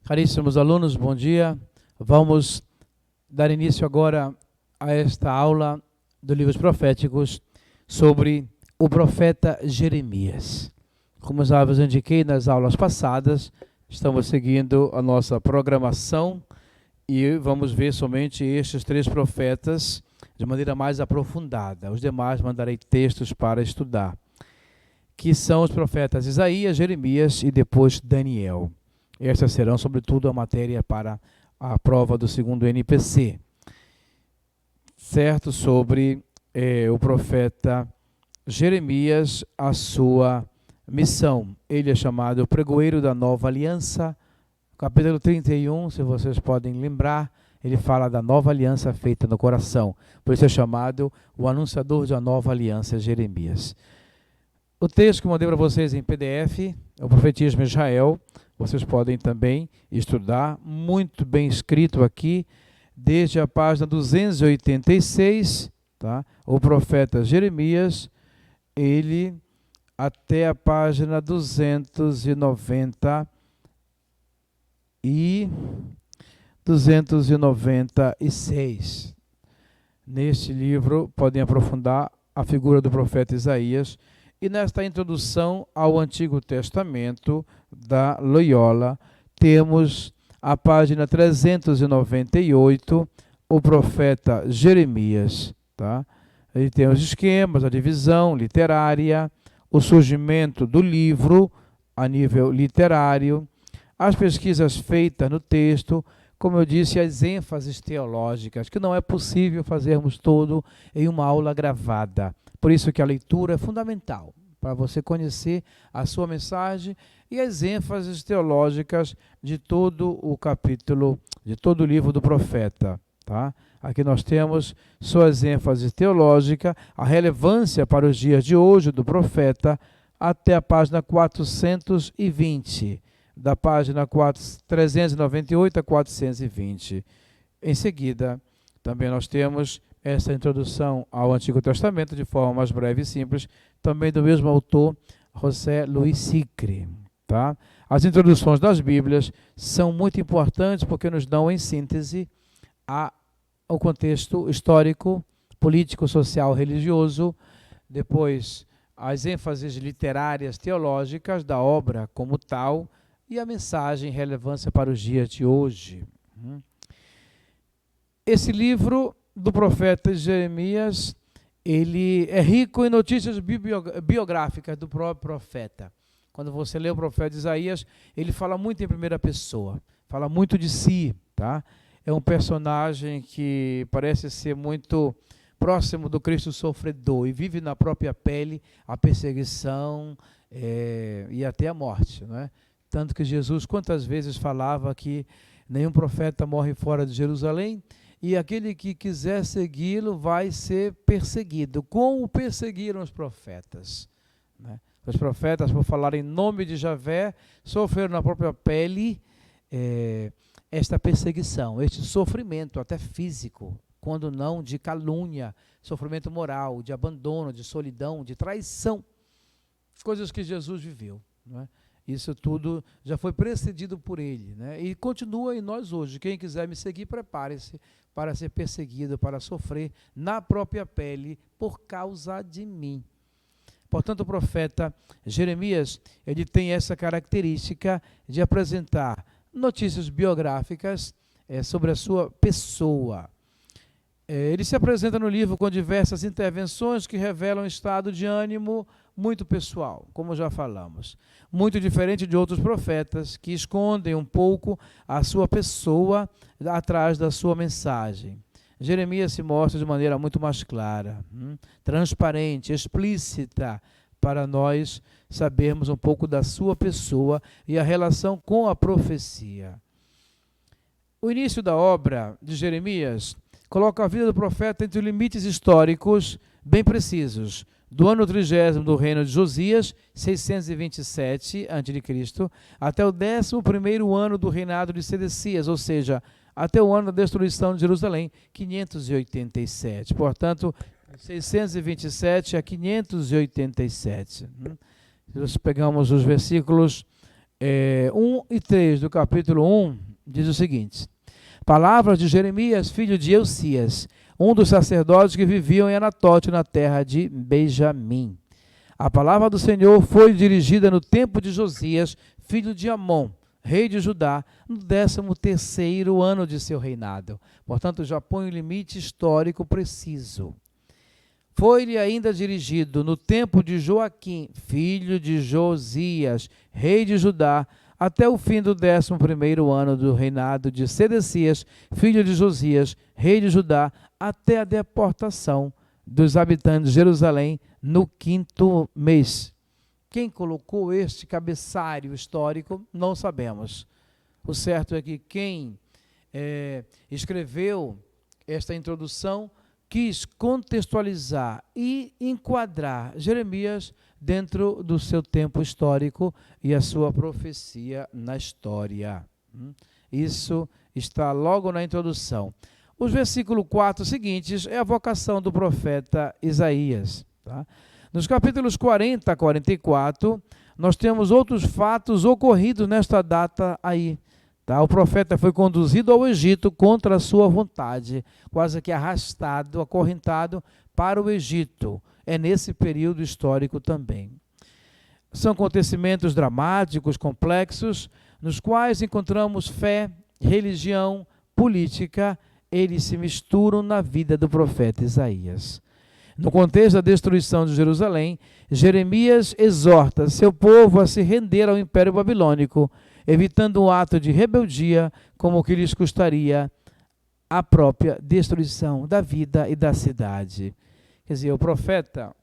Caríssimos alunos, bom dia. Vamos dar início agora a esta aula do Livros Proféticos sobre o profeta Jeremias. Como já vos indiquei nas aulas passadas, estamos seguindo a nossa programação e vamos ver somente estes 3 profetas de maneira mais aprofundada. Os demais mandarei textos para estudar, que são os profetas Isaías, Jeremias e depois Daniel. Estas serão, sobretudo, a matéria para a prova do segundo NPC. Certo? Sobre o profeta Jeremias, a sua missão. Ele é chamado pregoeiro da nova aliança. Capítulo 31, se vocês podem lembrar, ele fala da nova aliança feita no coração. Por isso é chamado o anunciador da nova aliança, Jeremias. O texto que eu mandei para vocês em PDF é o Profetismo Israel. Vocês podem também estudar, muito bem escrito aqui, desde a página 286, tá? O profeta Jeremias, ele até a página 296. Neste livro podem aprofundar a figura do profeta Isaías. E nesta introdução ao Antigo Testamento da Loyola, temos a página 398, o profeta Jeremias. Tá? Ele tem os esquemas, a divisão literária, o surgimento do livro a nível literário, as pesquisas feitas no texto, como eu disse, as ênfases teológicas, que não é possível fazermos todo em uma aula gravada. Por isso que a leitura é fundamental, para você conhecer a sua mensagem e as ênfases teológicas de todo o capítulo, de todo o livro do profeta. Tá? Aqui nós temos suas ênfases teológicas, a relevância para os dias de hoje do profeta, até a página 420, da página 398 a 420. Em seguida, também nós temos essa introdução ao Antigo Testamento, de forma mais breve e simples, também do mesmo autor, José Luis Sicre. Tá? As introduções das Bíblias são muito importantes porque nos dão, em síntese, o contexto histórico, político, social, religioso, depois as ênfases literárias, teológicas da obra como tal e a mensagem e relevância para os dias de hoje. Esse livro do profeta Jeremias, ele é rico em notícias biográficas do próprio profeta. Quando você lê o profeta Isaías, ele fala muito em primeira pessoa, fala muito de si, tá? É um personagem que parece ser muito próximo do Cristo sofredor e vive na própria pele a perseguição e até a morte, não é? Tanto que Jesus quantas vezes falava que nenhum profeta morre fora de Jerusalém, e aquele que quiser segui-lo vai ser perseguido, como perseguiram os profetas. Né? Os profetas, por falar em nome de Javé, sofreram na própria pele esta perseguição, este sofrimento, até físico, quando não de calúnia, sofrimento moral, de abandono, de solidão, de traição, coisas que Jesus viveu. Não é? Isso tudo já foi precedido por ele, né? E continua em nós hoje. Quem quiser me seguir, prepare-se para ser perseguido, para sofrer na própria pele por causa de mim. Portanto, o profeta Jeremias, ele tem essa característica de apresentar notícias biográficas sobre a sua pessoa. Ele se apresenta no livro com diversas intervenções que revelam um estado de ânimo muito pessoal, como já falamos. Muito diferente de outros profetas que escondem um pouco a sua pessoa atrás da sua mensagem. Jeremias se mostra de maneira muito mais clara, transparente, explícita, para nós sabermos um pouco da sua pessoa e a relação com a profecia. O início da obra de Jeremias coloca a vida do profeta entre limites históricos bem precisos, do ano 30º do reino de Josias, 627 a.C., até o 11º ano do reinado de Sedecias, ou seja, até o ano da destruição de Jerusalém, 587. Portanto, 627 a 587. Nós pegamos os versículos 1 e 3 do capítulo 1 diz o seguinte: palavras de Jeremias, filho de Eusias, um dos sacerdotes que viviam em Anatote, na terra de Benjamim. A palavra do Senhor foi dirigida no tempo de Josias, filho de Amon, rei de Judá, no 13º ano de seu reinado. Portanto, já põe um limite histórico preciso. Foi-lhe ainda dirigido no tempo de Joaquim, filho de Josias, rei de Judá, até o fim do 11º ano do reinado de Sedecias, filho de Josias, rei de Judá, até a deportação dos habitantes de Jerusalém no 5º mês. Quem colocou este cabeçalho histórico, não sabemos. O certo é que quem escreveu esta introdução quis contextualizar e enquadrar Jeremias dentro do seu tempo histórico e a sua profecia na história. Isso está logo na introdução. Os versículos 4 seguintes é a vocação do profeta Isaías. Tá? Nos capítulos 40 a 44, nós temos outros fatos ocorridos nesta data aí. Tá? O profeta foi conduzido ao Egito contra a sua vontade, quase que arrastado, acorrentado para o Egito. É nesse período histórico também. São acontecimentos dramáticos, complexos, nos quais encontramos fé, religião, política, eles se misturam na vida do profeta Isaías. No contexto da destruição de Jerusalém, Jeremias exorta seu povo a se render ao Império Babilônico, evitando um ato de rebeldia como o que lhes custaria a própria destruição da vida e da cidade. Quer dizer, o profeta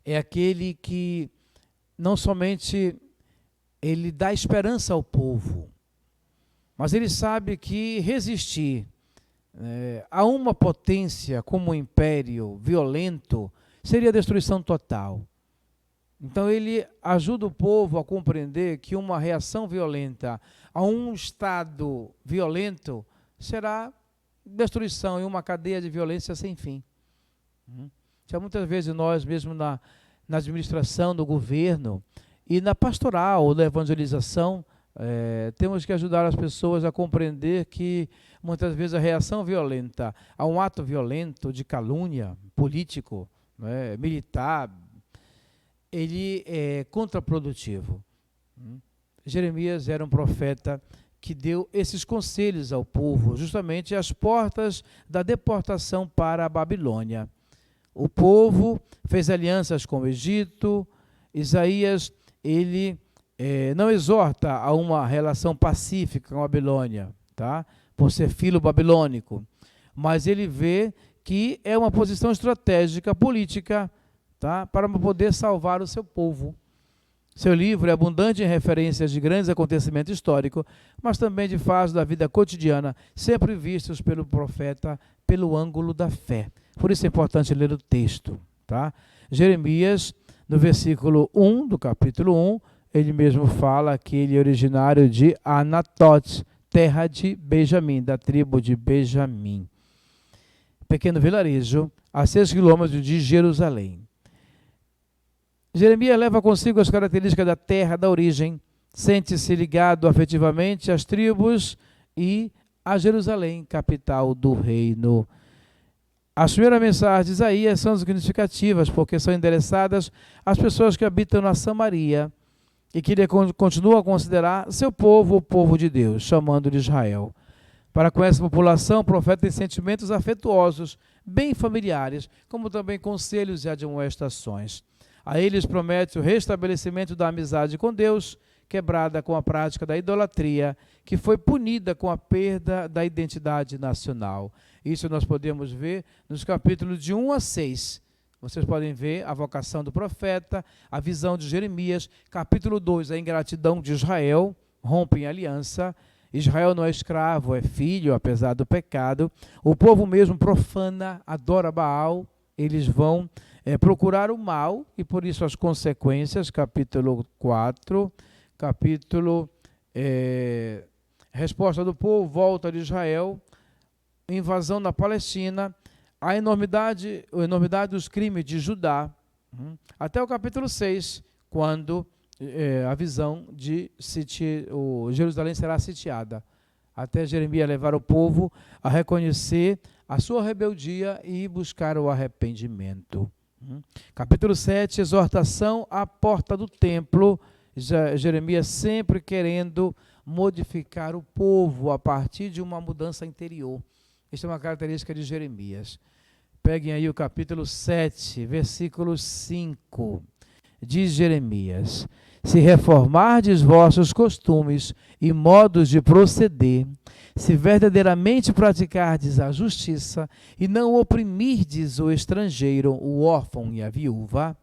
é aquele que não somente ele dá esperança ao povo, mas ele sabe que resistir a uma potência como o império violento seria destruição total. Então ele ajuda o povo a compreender que uma reação violenta a um estado violento será destruição e uma cadeia de violência sem fim. Já muitas vezes nós mesmo na administração do governo e na pastoral ou na evangelização temos que ajudar as pessoas a compreender que muitas vezes a reação violenta a um ato violento de calúnia político, militar, ele é contraprodutivo. Jeremias era um profeta que deu esses conselhos ao povo, justamente às portas da deportação para a Babilônia. O povo fez alianças com o Egito. Isaías, ele não exorta a uma relação pacífica com a Babilônia, tá? Por ser filho babilônico, mas ele vê que é uma posição estratégica, política, tá? Para poder salvar o seu povo. Seu livro é abundante em referências de grandes acontecimentos históricos, mas também de fatos da vida cotidiana, sempre vistos pelo profeta pelo ângulo da fé. Por isso é importante ler o texto. Tá? Jeremias, no versículo 1 do capítulo 1, ele mesmo fala que ele é originário de Anatote, terra de Benjamim, da tribo de Benjamim. Pequeno vilarejo, a 6 quilômetros de Jerusalém. Jeremias leva consigo as características da terra, da origem, sente-se ligado afetivamente às tribos e a Jerusalém, capital do reino. As primeiras mensagens de Isaías são significativas porque são endereçadas às pessoas que habitam na Samaria e que ele continua a considerar seu povo, o povo de Deus, chamando de Israel. Para com essa população, o profeta tem sentimentos afetuosos, bem familiares, como também conselhos e admoestações. A eles promete o restabelecimento da amizade com Deus, quebrada com a prática da idolatria, que foi punida com a perda da identidade nacional. Isso nós podemos ver nos capítulos de 1 a 6. Vocês podem ver a vocação do profeta, a visão de Jeremias. Capítulo 2, a ingratidão de Israel, rompe em aliança. Israel não é escravo, é filho, apesar do pecado. O povo mesmo profana, adora Baal. Eles vão procurar o mal e por isso as consequências. Capítulo 4, resposta do povo, volta de Israel, invasão na Palestina, a enormidade dos crimes de Judá, até o capítulo 6, quando a visão de Jerusalém será sitiada, até Jeremias levar o povo a reconhecer a sua rebeldia e buscar o arrependimento. Capítulo 7, exortação à porta do templo. Jeremias sempre querendo modificar o povo a partir de uma mudança interior. Esta é uma característica de Jeremias. Peguem aí o capítulo 7, versículo 5. Diz Jeremias: se reformardes vossos costumes e modos de proceder, se verdadeiramente praticardes a justiça e não oprimirdes o estrangeiro, o órfão e a viúva,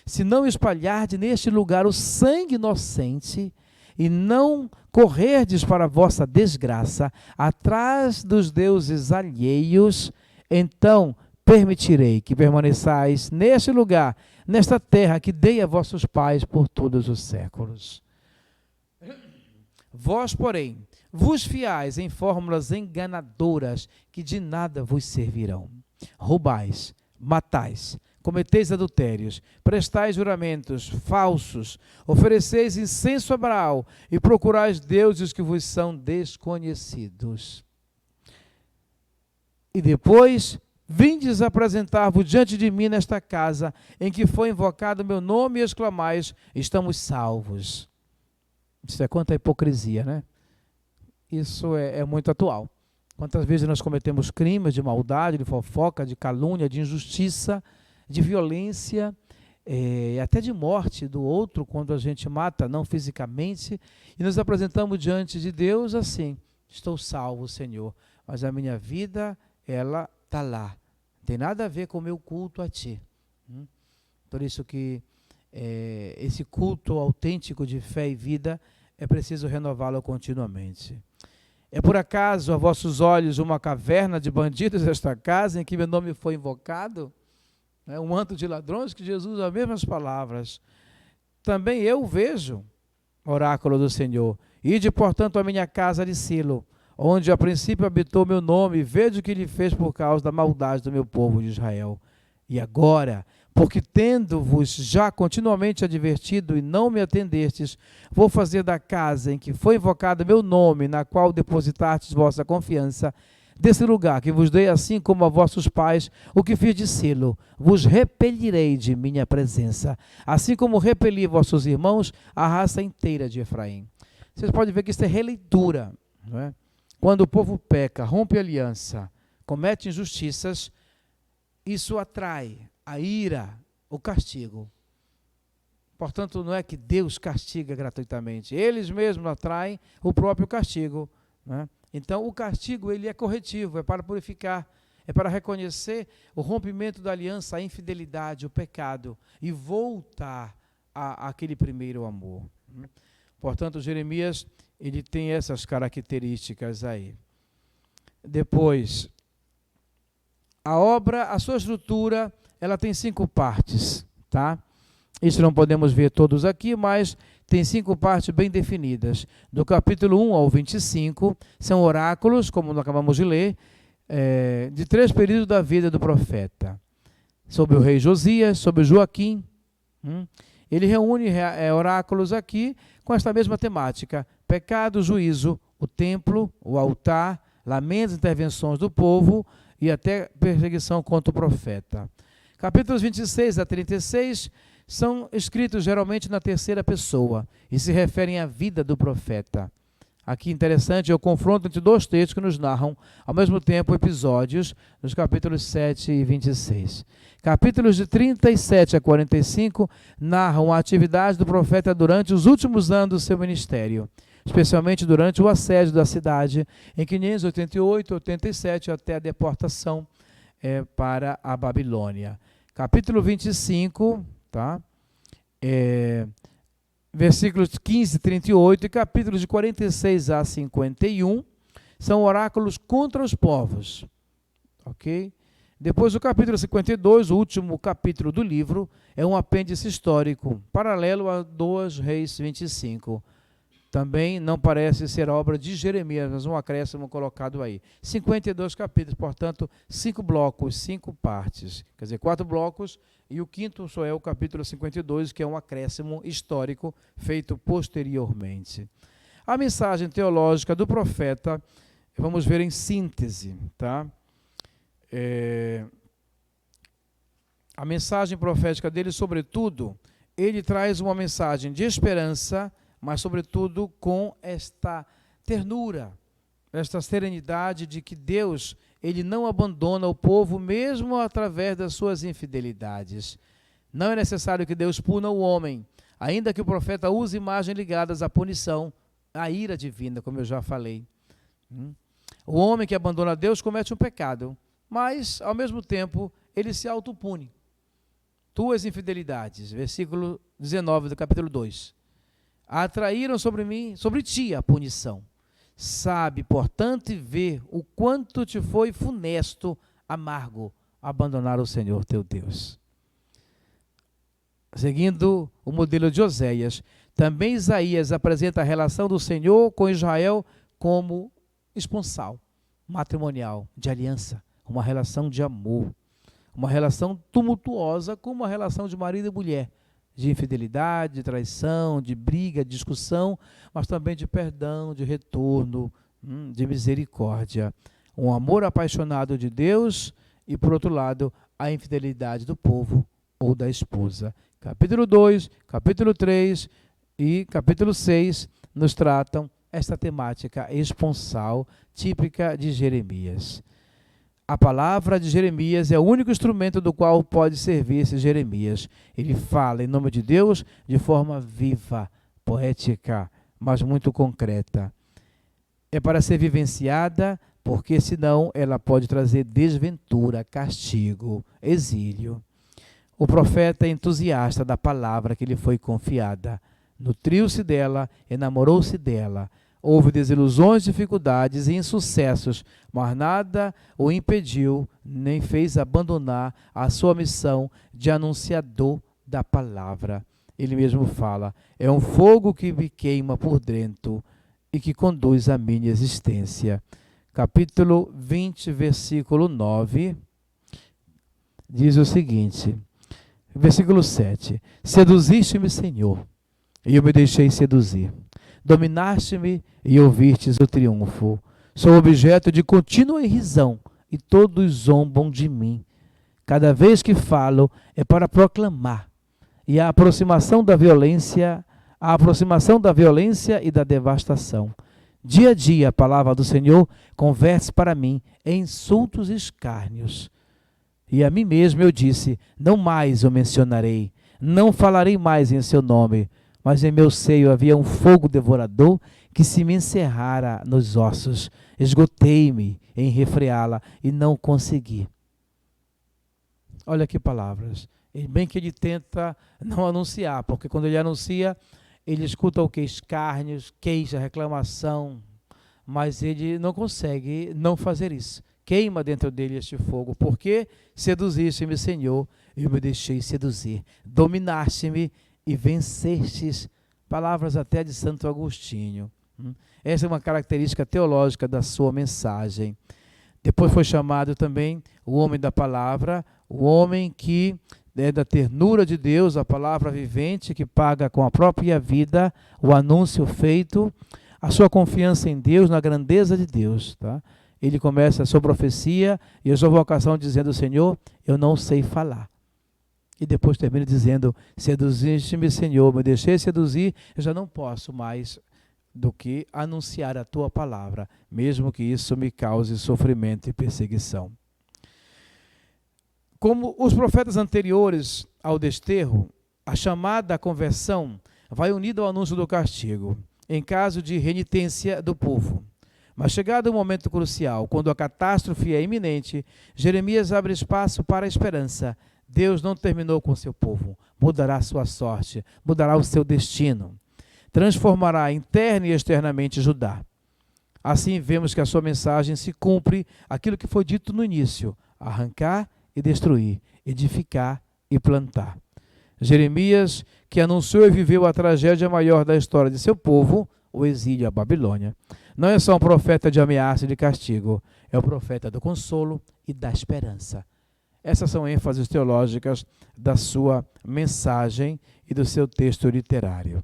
se não espalhardes neste lugar o sangue inocente e não correrdes para a vossa desgraça atrás dos deuses alheios, então permitirei que permaneçais neste lugar, nesta terra que dei a vossos pais por todos os séculos. Vós, porém, vos fiais em fórmulas enganadoras que de nada vos servirão. Roubais, matais, cometeis adultérios, prestais juramentos falsos, ofereceis incenso a Baal e procurais deuses que vos são desconhecidos. E depois vindes apresentar-vos diante de mim nesta casa, em que foi invocado meu nome, e exclamais: estamos salvos. Isso é quanta hipocrisia, né? Isso é muito atual. Quantas vezes nós cometemos crimes de maldade, de fofoca, de calúnia, de injustiça, de violência, até de morte do outro, quando a gente mata, não fisicamente, e nos apresentamos diante de Deus assim: estou salvo, Senhor, mas a minha vida, ela está lá. Não tem nada a ver com o meu culto a Ti. Por isso que esse culto autêntico de fé e vida é preciso renová-lo continuamente. É por acaso a vossos olhos uma caverna de bandidos esta casa em que meu nome foi invocado? Um manto de ladrões, que Jesus usa as mesmas palavras. Também eu vejo, oráculo do Senhor, ide portanto a minha casa de Silo, onde a princípio habitou meu nome, e veja o que ele fez por causa da maldade do meu povo de Israel. E agora, porque tendo-vos já continuamente advertido e não me atendestes, vou fazer da casa em que foi invocado meu nome, na qual depositastes vossa confiança, desse lugar que vos dei assim como a vossos pais, o que fiz de Silo, vos repelirei de minha presença, assim como repeli vossos irmãos, a raça inteira de Efraim. Vocês podem ver que isso é releitura, não é? Quando o povo peca, rompe aliança, comete injustiças, isso atrai a ira, o castigo. Portanto, não é que Deus castiga gratuitamente. Eles mesmos atraem o próprio castigo, né? Então, o castigo, ele é corretivo, é para purificar, é para reconhecer o rompimento da aliança, a infidelidade, o pecado, e voltar àquele primeiro amor. Portanto, Jeremias, ele tem essas características aí. Depois, a sua estrutura, ela tem 5 partes, tá? Isso não podemos ver todos aqui, mas tem 5 partes bem definidas. Do capítulo 1 ao 25, são oráculos, como nós acabamos de ler, de 3 períodos da vida do profeta. Sobre o rei Josias, sobre Joaquim. Ele reúne oráculos aqui com esta mesma temática: pecado, juízo, o templo, o altar, lamentos, intervenções do povo e até perseguição contra o profeta. Capítulos 26 a 36 são escritos geralmente na terceira pessoa e se referem à vida do profeta. Aqui interessante é o confronto entre 2 textos que nos narram ao mesmo tempo episódios nos capítulos 7 e 26. Capítulos de 37 a 45 narram a atividade do profeta durante os últimos anos do seu ministério, especialmente durante o assédio da cidade em 588 e 87 até a deportação para a Babilônia. Capítulo 25, tá? Versículos 15 e 38 e capítulos de 46 a 51 são oráculos contra os povos. Ok? Depois o capítulo 52, o último capítulo do livro, é um apêndice histórico, paralelo a 2 Reis 25. também não parece ser obra de Jeremias, mas um acréscimo colocado aí. 52 capítulos, portanto, 5 blocos, 5 partes. Quer dizer, 4 blocos, e o quinto só é o capítulo 52, que é um acréscimo histórico feito posteriormente. A mensagem teológica do profeta, vamos ver em síntese, tá? A mensagem profética dele, sobretudo, ele traz uma mensagem de esperança, mas sobretudo com esta ternura, esta serenidade de que Deus, ele não abandona o povo mesmo através das suas infidelidades. Não é necessário que Deus puna o homem, ainda que o profeta use imagens ligadas à punição, à ira divina, como eu já falei. O homem que abandona Deus comete um pecado, mas, ao mesmo tempo, ele se autopune. Tuas infidelidades, versículo 19 do capítulo 2. Atraíram sobre ti a punição. Sabe, portanto, e vê o quanto te foi funesto, amargo, abandonar o Senhor teu Deus. Seguindo o modelo de Oséias, também Isaías apresenta a relação do Senhor com Israel como esponsal, matrimonial, de aliança, uma relação de amor, uma relação tumultuosa como uma relação de marido e mulher, de infidelidade, de traição, de briga, de discussão, mas também de perdão, de retorno, de misericórdia. Um amor apaixonado de Deus e, por outro lado, a infidelidade do povo ou da esposa. Capítulo 2, capítulo 3 e capítulo 6 nos tratam esta temática esponsal típica de Jeremias. A palavra de Jeremias é o único instrumento do qual pode servir-se Jeremias. Ele fala em nome de Deus de forma viva, poética, mas muito concreta. É para ser vivenciada, porque senão ela pode trazer desventura, castigo, exílio. O profeta é entusiasta da palavra que lhe foi confiada. Nutriu-se dela, enamorou-se dela. Houve desilusões, dificuldades e insucessos, mas nada o impediu, nem fez abandonar a sua missão de anunciador da palavra. Ele mesmo fala, é um fogo que me queima por dentro e que conduz a minha existência. Capítulo 20, versículo 9, diz o seguinte, versículo 7, seduziste-me, Senhor, e eu me deixei seduzir. Dominaste-me e ouvistes o triunfo. Sou objeto de contínua irrisão e todos zombam de mim. Cada vez que falo é para proclamar. E a aproximação da violência e da devastação. Dia a dia a palavra do Senhor converte para mim em insultos e escárnios. E a mim mesmo eu disse, não mais o mencionarei, não falarei mais em seu nome. Mas em meu seio havia um fogo devorador que se me encerrara nos ossos. Esgotei-me em refreá-la e não consegui. Olha que palavras. Bem que ele tenta não anunciar, porque quando ele anuncia, ele escuta o que? Escárnios, queixa, reclamação, mas ele não consegue não fazer isso. Queima dentro dele este fogo, porque seduziste-me, Senhor, e eu me deixei seduzir. Dominaste-me e vencestes, palavras até de Santo Agostinho. Essa é uma característica teológica da sua mensagem. Depois foi chamado também o homem da palavra, o homem que é da ternura de Deus, a palavra vivente que paga com a própria vida o anúncio feito, a sua confiança em Deus, na grandeza de Deus. Tá? Ele começa a sua profecia e a sua vocação dizendo, Senhor, eu não sei falar. E depois termina dizendo, seduziste-me, Senhor, me deixei seduzir, eu já não posso mais do que anunciar a tua palavra, mesmo que isso me cause sofrimento e perseguição. Como os profetas anteriores ao desterro, a chamada à conversão vai unida ao anúncio do castigo, em caso de renitência do povo. Mas chegado o momento crucial, quando a catástrofe é iminente, Jeremias abre espaço para a esperança. Deus não terminou com seu povo, mudará sua sorte, mudará o seu destino, transformará interna e externamente Judá. Assim vemos que a sua mensagem se cumpre aquilo que foi dito no início, arrancar e destruir, edificar e plantar. Jeremias, que anunciou e viveu a tragédia maior da história de seu povo, o exílio à Babilônia. Não é só um profeta de ameaça e de castigo, é o profeta do consolo e da esperança. Essas são ênfases teológicas da sua mensagem e do seu texto literário.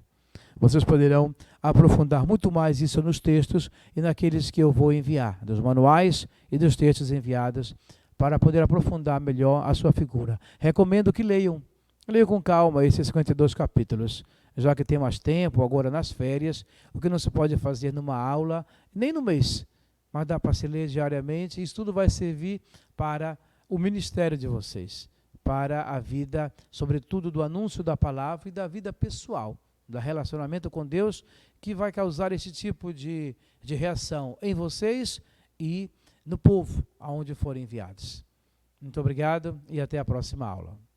Vocês poderão aprofundar muito mais isso nos textos e naqueles que eu vou enviar, dos manuais e dos textos enviados, para poder aprofundar melhor a sua figura. Recomendo que leiam. Leiam com calma esses 52 capítulos, já que tem mais tempo, agora nas férias, o que não se pode fazer numa aula, nem no mês, mas dá para se ler diariamente, e isso tudo vai servir para o ministério de vocês, para a vida, sobretudo do anúncio da palavra e da vida pessoal, do relacionamento com Deus, que vai causar esse tipo de reação em vocês e no povo, aonde forem enviados. Muito obrigado e até a próxima aula.